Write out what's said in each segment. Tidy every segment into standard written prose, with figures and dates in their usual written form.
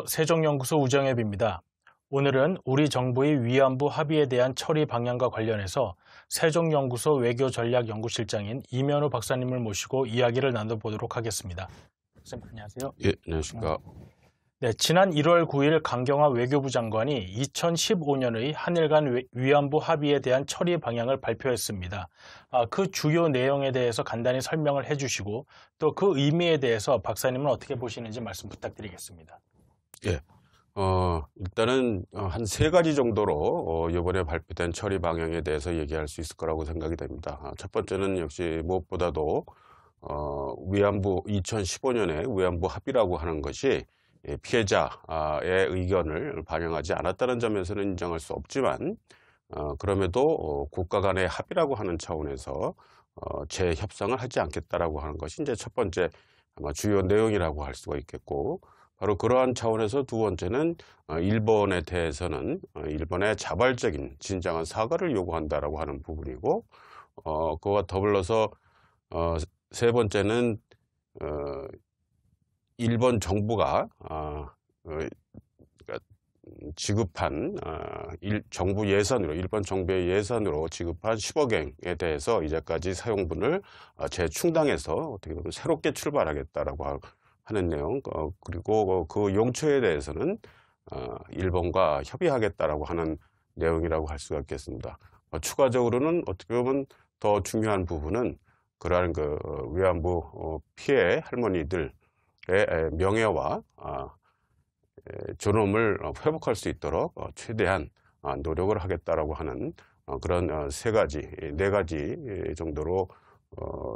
안녕하세요. 세종연구소 우정엽입니다. 오늘은 우리 정부의 위안부 합의에 대한 처리 방향과 관련해서 세종연구소 외교전략연구실장인 이면우 박사님을 모시고 이야기를 나눠보도록 하겠습니다. 선생님, 안녕하세요. 예, 안녕하십니까. 네, 지난 1월 9일 강경화 외교부 장관이 2015년의 한일 간 위안부 합의에 대한 처리 방향을 발표했습니다. 그 주요 내용에 대해서 간단히 설명을 해주시고 또 그 의미에 대해서 박사님은 어떻게 보시는지 말씀 부탁드리겠습니다. 예, 일단은 한 세 가지 정도로 이번에 발표된 처리 방향에 대해서 얘기할 수 있을 거라고 생각이 됩니다. 첫 번째는 역시 무엇보다도 위안부 2015년에 위안부 합의라고 하는 것이 피해자의 의견을 반영하지 않았다는 점에서는 인정할 수 없지만 그럼에도 국가 간의 합의라고 하는 차원에서 재협상을 하지 않겠다라고 하는 것이 이제 첫 번째 아마 주요 내용이라고 할 수가 있겠고, 바로 그러한 차원에서 두 번째는 일본에 대해서는 일본의 자발적인 진정한 사과를 요구한다라고 하는 부분이고, 그와 더불어서 세 번째는 일본 정부가 지급한 정부 예산으로, 일본 정부의 예산으로 지급한 10억엔에 대해서 이제까지 사용분을 재충당해서 어떻게 보면 새롭게 출발하겠다라고 하는 내용, 그리고 그 용처에 대해서는 일본과 협의하겠다라고 하는 내용이라고 할 수가 있겠습니다. 추가적으로는 어떻게 보면 더 중요한 부분은 그러한 그 위안부 피해 할머니들의 명예와 존엄을 회복할 수 있도록 최대한 노력을 하겠다라고 하는 그런 네 가지 정도로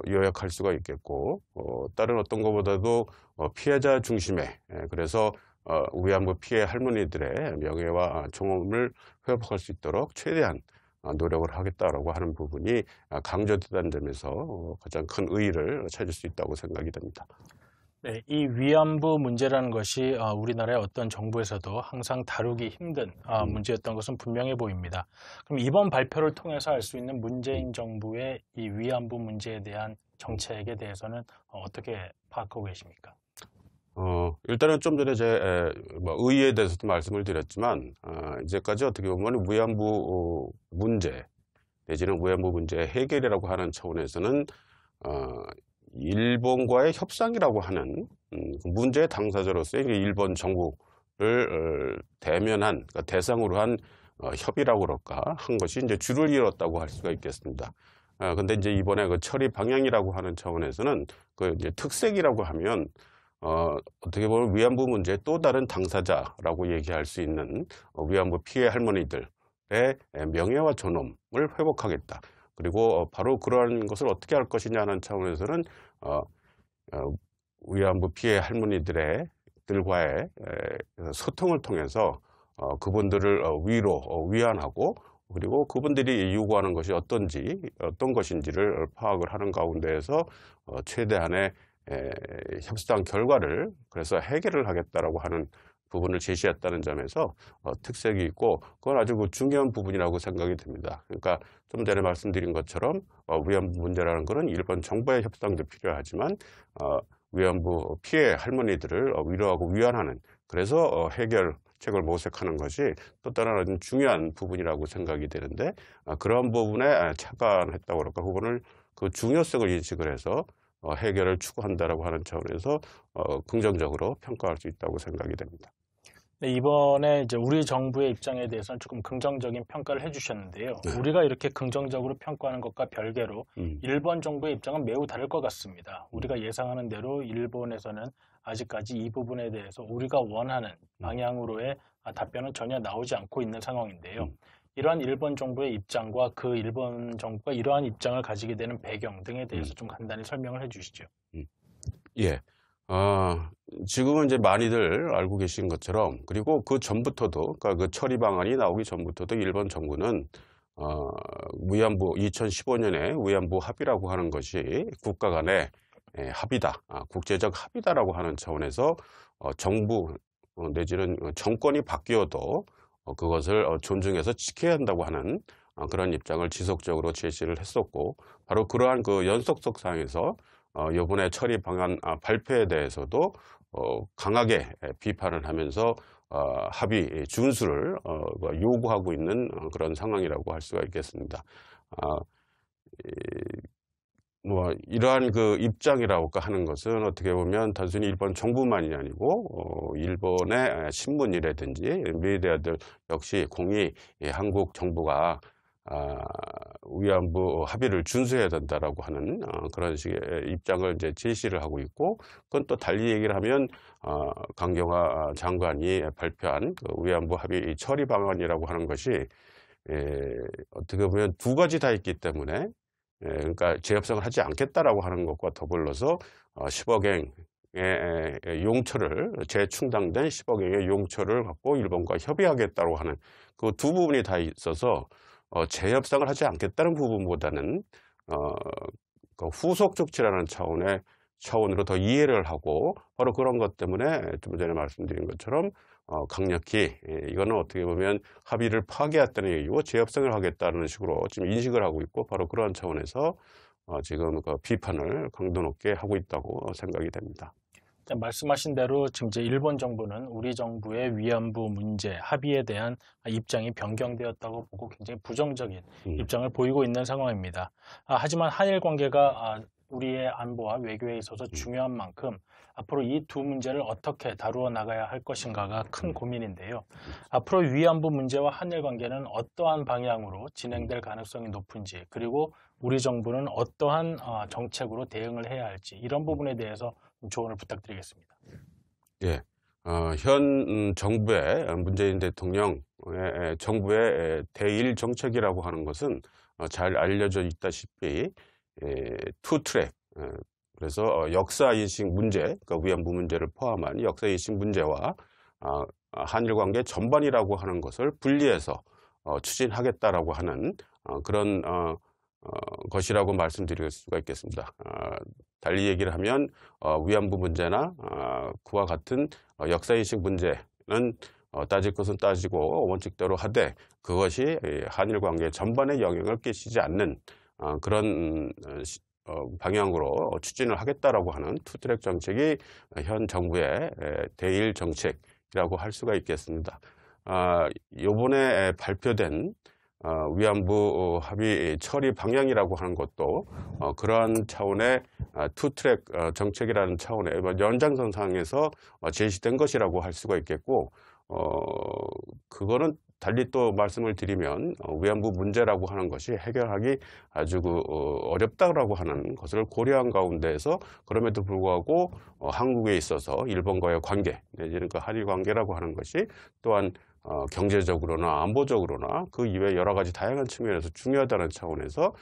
요약할 수가 있겠고, 다른 어떤 것보다도 피해자 중심의, 그래서 위안부 피해 할머니들의 명예와 존엄을 회복할 수 있도록 최대한 노력을 하겠다라고 하는 부분이 강조되는 점에서 가장 큰 의의를 찾을 수 있다고 생각이 됩니다. 네, 이 위안부 문제라는 것이 우리나라의 어떤 정부에서도 항상 다루기 힘든 문제였던 것은 분명해 보입니다. 그럼 이번 발표를 통해서 알 수 있는 문재인 정부의 이 위안부 문제에 대한 정책에 대해서는 어떻게 파악하고 계십니까? 일단은 좀 전에 의의에 대해서도 말씀을 드렸지만, 이제까지 어떻게 보면 위안부 문제 내지는 위안부 문제 해결이라고 하는 차원에서는 일본과의 협상이라고 하는 문제의 당사자로서 일본 정부를 대면한, 그러니까 대상으로 한 협의라고 그럴까 한 것이 이제 주를 이뤘다고 할 수가 있겠습니다. 근데 이제 이번에 그 처리 방향이라고 하는 차원에서는 그 이제 특색이라고 하면 어떻게 보면 위안부 문제의 또 다른 당사자라고 얘기할 수 있는 위안부 피해 할머니들의 명예와 존엄을 회복하겠다. 그리고 바로 그러한 것을 어떻게 할 것이냐는 차원에서는 위안부 피해 할머니들과의 소통을 통해서 그분들을 위안하고, 그리고 그분들이 요구하는 것이 어떤 것인지를 파악을 하는 가운데에서 최대한의 협상 결과를 그래서 해결을 하겠다라고 하는 부분을 제시했다는 점에서 특색이 있고, 그건 아주 중요한 부분이라고 생각이 됩니다. 그러니까 좀 전에 말씀드린 것처럼 위안부 문제라는 것은 일본 정부의 협상도 필요하지만 위안부 피해 할머니들을 위로하고 위안하는, 그래서 해결책을 모색하는 것이 또 다른 아주 중요한 부분이라고 생각이 되는데, 그런 부분에 착안했다고 그럴까, 부분을 그 중요성을 인식을 해서 해결을 추구한다라고 하는 차원에서 긍정적으로 평가할 수 있다고 생각이 됩니다. 네, 이번에 이제 우리 정부의 입장에 대해서는 조금 긍정적인 평가를 해주셨는데요. 네. 우리가 이렇게 긍정적으로 평가하는 것과 별개로 일본 정부의 입장은 매우 다를 것 같습니다. 우리가 예상하는 대로 일본에서는 아직까지 이 부분에 대해서 우리가 원하는 방향으로의 답변은 전혀 나오지 않고 있는 상황인데요. 이러한 일본 정부의 입장과 그 일본 정부가 이러한 입장을 가지게 되는 배경 등에 대해서 좀 간단히 설명을 해주시죠. 예. 지금은 이제 많이들 알고 계신 것처럼, 그리고 그 전부터도, 그러니까 그 처리 방안이 나오기 전부터도 일본 정부는 위안부 2015년에 위안부 합의라고 하는 것이 국가 간의 합의다, 국제적 합의다라고 하는 차원에서 정부 내지는 정권이 바뀌어도 그것을 존중해서 지켜야 한다고 하는 그런 입장을 지속적으로 제시를 했었고, 바로 그러한 그 연속성상에서 이번에 처리 방안 발표에 대해서도 강하게 비판을 하면서 합의 준수를 요구하고 있는 그런 상황이라고 할 수가 있겠습니다. 이러한 그 입장이라고 하는 것은 어떻게 보면 단순히 일본 정부만이 아니고 일본의 신문이라든지 미디어들 역시 공히 한국 정부가 위안부 합의를 준수해야 된다라고 하는 그런 식의 입장을 이제 제시를 하고 있고, 그건 또 달리 얘기를 하면 강경화 장관이 발표한 그 위안부 합의 처리 방안이라고 하는 것이 어떻게 보면 두 가지 다 있기 때문에 그러니까 재협상을 하지 않겠다라고 하는 것과 더불어서 10억엔의 용처를 재충당된 10억엔의 용처를 갖고 일본과 협의하겠다고 하는 그 두 부분이 다 있어서 재협상을 하지 않겠다는 부분보다는 그 후속 조치라는 차원으로 더 이해를 하고, 바로 그런 것 때문에 좀 전에 말씀드린 것처럼 강력히 이거는 어떻게 보면 합의를 파기했다는 얘기고 재협상을 하겠다는 식으로 지금 인식을 하고 있고, 바로 그러한 차원에서 지금 그 비판을 강도 높게 하고 있다고 생각이 됩니다. 말씀하신 대로 지금 이제 일본 정부는 우리 정부의 위안부 문제 합의에 대한 입장이 변경되었다고 보고 굉장히 부정적인 입장을 보이고 있는 상황입니다. 하지만 한일 관계가 우리의 안보와 외교에 있어서 중요한 만큼 앞으로 이 두 문제를 어떻게 다루어 나가야 할 것인가가 큰 고민인데요. 앞으로 위안부 문제와 한일 관계는 어떠한 방향으로 진행될 가능성이 높은지, 그리고 우리 정부는 어떠한 정책으로 대응을 해야 할지, 이런 부분에 대해서 조언을 부탁드리겠습니다. 예, 현 정부의 문재인 대통령의 정부의 대일 정책이라고 하는 것은 잘 알려져 있다시피 투 트랙, 그래서 역사인식 문제, 그러니까 위안부 문제를 포함한 역사인식 문제와 한일 관계 전반이라고 하는 것을 분리해서 추진하겠다라고 하는 그런 것이라고 말씀드릴 수가 있겠습니다. 달리 얘기를 하면 위안부 문제나 그와 같은 역사인식 문제는 따질 것은 따지고 원칙대로 하되, 그것이 한일 관계 전반에 영향을 끼치지 않는 그런 방향으로 추진을 하겠다라고 하는 투트랙 정책이 현 정부의 대일 정책이라고 할 수가 있겠습니다. 이번에 발표된 위안부 합의 처리 방향이라고 하는 것도 그러한 차원의 투트랙 정책이라는 차원의 연장선상에서 제시된 것이라고 할 수가 있겠고, 그거는 달리 또 말씀을 드리면 위안부 문제라고 하는 것이 해결하기 아주 어렵다라고 하는 것을 고려한 가운데에서, 그럼에도 불구하고 한국에 있어서 일본과의 관계 내지는 그 한일 관계라고 하는 것이 또한 경제적으로나 안보적으로나 그 이외 여러 가지 다양한 측면에서 중요하다는 차원에서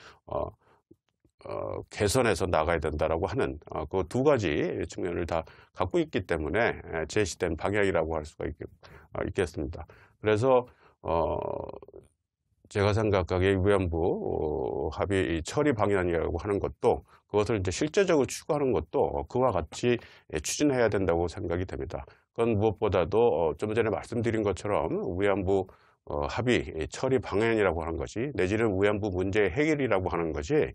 개선해서 나가야 된다라고 하는 그 두 가지 측면을 다 갖고 있기 때문에 제시된 방향이라고 할 수가 있겠습니다. 그래서 제가 생각하기에 위안부 합의 처리 방향이라고 하는 것도, 그것을 이제 실제적으로 추구하는 것도 그와 같이 추진해야 된다고 생각이 됩니다. 그건 무엇보다도 좀 전에 말씀드린 것처럼 위안부 합의 처리 방향이라고 하는 것이, 내지는 위안부 문제 해결이라고 하는 것이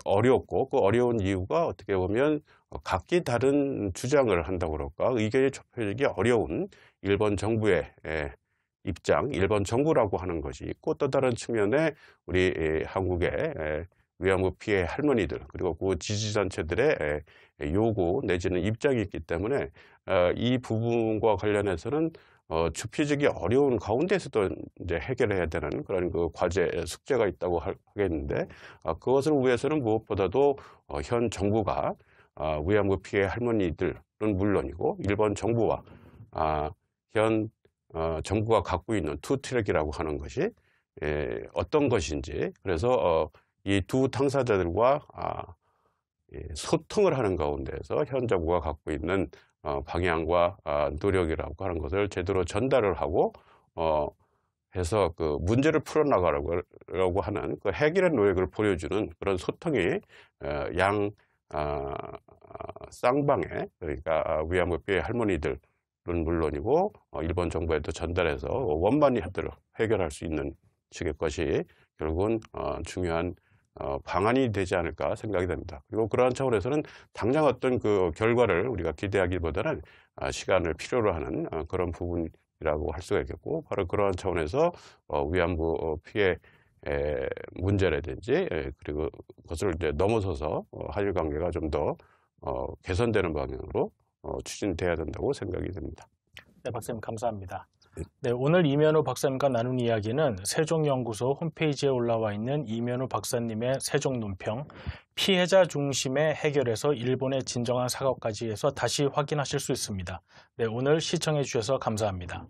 어렵고, 그 어려운 이유가 어떻게 보면 각기 다른 주장을 한다고 그럴까, 의견이 좁혀지기 어려운 일본 정부의 입장, 일본 정부라고 하는 것이 있고, 또 다른 측면에 우리 한국의 위안부 피해 할머니들, 그리고 그 지지단체들의 요구 내지는 입장이 있기 때문에 이 부분과 관련해서는 좁혀지기 어려운 가운데서도 이제 해결해야 되는 그런 그 과제, 숙제가 있다고 하겠는데, 그것을 위해서는 무엇보다도 현 정부가 위안부 피해 할머니들은 물론이고, 일본 정부와 현 정부가 갖고 있는 투트랙이라고 하는 것이 어떤 것인지, 그래서 이 두 당사자들과 소통을 하는 가운데서 현 정부가 갖고 있는 방향과 노력이라고 하는 것을 제대로 전달을 하고 해서 그 문제를 풀어나가려고 하는 그 해결의 노력을 보여주는 그런 소통이 양 쌍방에, 그러니까 위안부 피해 할머니들은 물론이고 일본 정부에도 전달해서 원만히 해결할 수 있는 식의 것이 결국은 중요한 방안이 되지 않을까 생각이 됩니다. 그리고 그러한 차원에서는 당장 어떤 그 결과를 우리가 기대하기보다는 시간을 필요로 하는 그런 부분이라고 할 수가 있겠고, 바로 그러한 차원에서 위안부 피해 문제라든지 그리고 그것을 이제 넘어서서 한일 관계가 좀 더 개선되는 방향으로 추진돼야 된다고 생각이 됩니다. 네, 박사님 감사합니다. 네, 오늘 이면호 박사님과 나눈 이야기는 세종연구소 홈페이지에 올라와 있는 이면호 박사님의 세종 논평 피해자 중심의 해결에서 일본의 진정한 사과까지 해서 다시 확인하실 수 있습니다. 네, 오늘 시청해 주셔서 감사합니다.